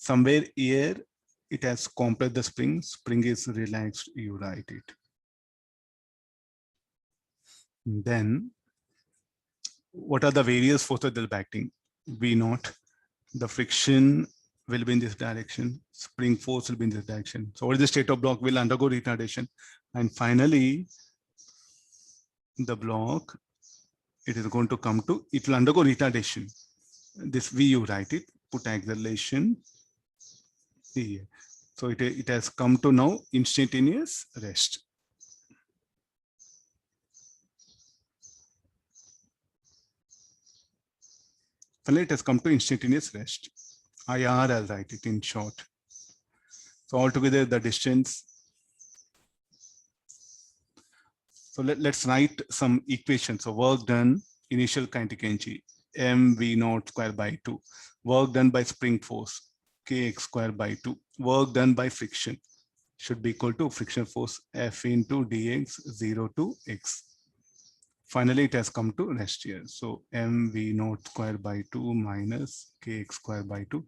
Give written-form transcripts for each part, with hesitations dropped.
somewhere here it has compressed the spring. Spring is relaxed, you write it. Then what are the various forces that are acting? V naught. The friction will be in this direction. Spring force will be in this direction. So what is the state of block? Will undergo retardation. And finally, the block, it is going to come to, it will undergo retardation. This V, you write it, put acceleration here. So it has come to now instantaneous rest. Finally, it has come to instantaneous rest. IR, I'll write it in short. So altogether the distance. So let's write some equations. So work done, initial kinetic energy, mv naught square by 2. Work done by spring force, kx square by 2. Work done by friction should be equal to friction force F into dx 0 to x. Finally, it has come to rest here. So mv naught square by 2 minus kx square by 2.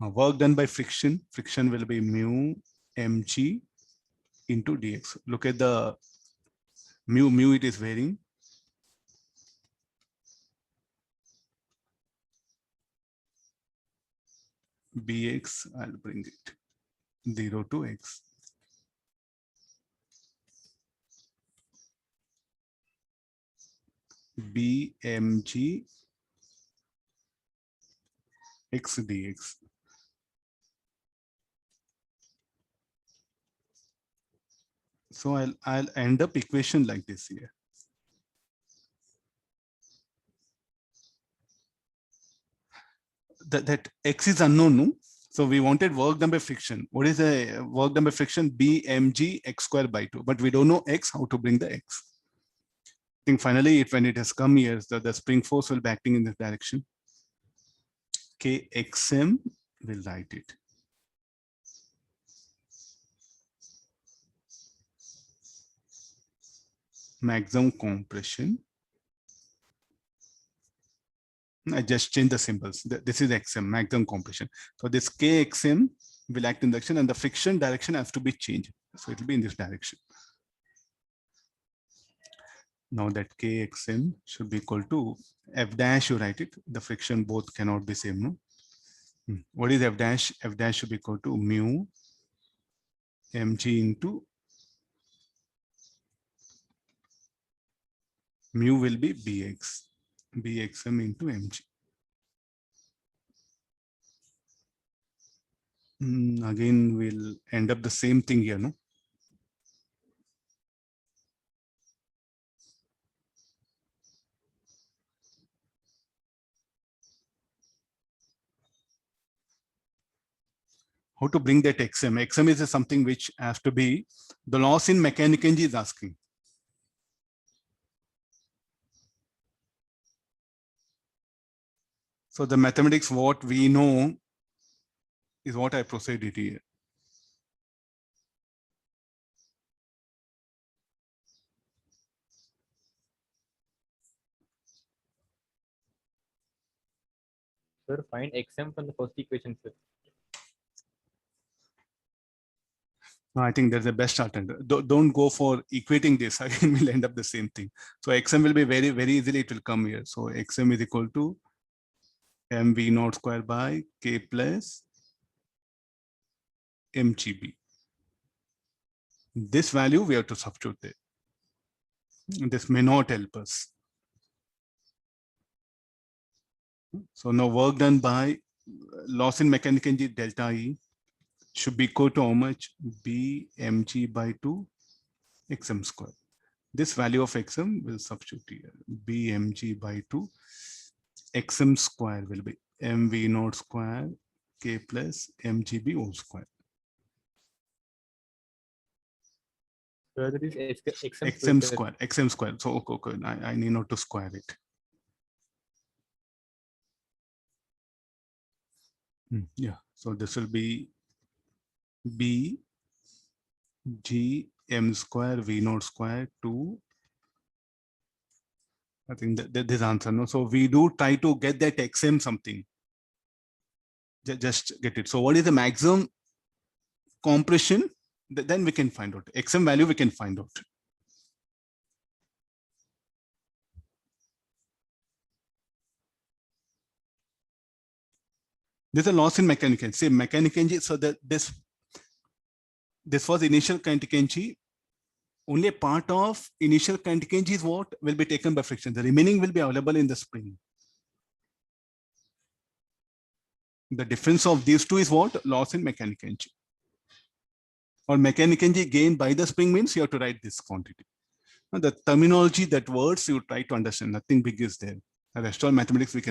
Work done by friction. Friction will be mu mg into dx. Look at the mu it is varying. Bx, I'll bring it 0 to x. Bmg x dx. So I'll end up equation like this here. That x is unknown, no? So we wanted work done by friction. What is the work done by friction? Bmg x square by 2. But we don't know x, how to bring the x. I think finally, when it has come here, the spring force will be acting in this direction. Kxm, we'll write it. Maximum compression. I just changed the symbols. This is xm, maximum compression. So this kxm will act in the direction, and the friction direction has to be changed. So it will be in this direction. Now that kxm should be equal to f dash, you write it. The friction both cannot be same, no? What is f dash? F dash should be equal to mu mg into mu will be bx, bxm into mg. Again, we'll end up the same thing here, no? How to bring that xm? Xm is something which has to be, the loss in mechanical energy is asking. So the mathematics, what we know is what I proceeded here. Sir, find xm from the first equation, sir. No, I think there's a best alternative. Don't go for equating this. Again, we'll end up the same thing. So xm will be very, very easily, it will come here. So xm is equal to mv naught square by k plus mgb. This value we have to substitute there. This may not help us. So now work done by loss in mechanical energy delta E should be equal to how much? B mg by 2 xm square. This value of xm will substitute here. B mg by 2 xm square will be mv naught square k plus mgb whole square. So that is xm square, xm square. So okay, I need not to square it. Yeah, so this will be B G M square V naught square 2. I think that this answer, no. So we do try to get that xm something. just get it. So what is the maximum compression? Then we can find out. XM value we can find out. There's a loss in mechanical energy. Say mechanical energy. So that this was initial kinetic energy. Only a part of initial kinetic energy is what will be taken by friction. The remaining will be available in the spring. The difference of these two is what? Loss in mechanical energy. Or mechanical energy gained by the spring means you have to write this quantity. Now, the terminology, that words you try to understand, nothing big is there. The rest of mathematics we can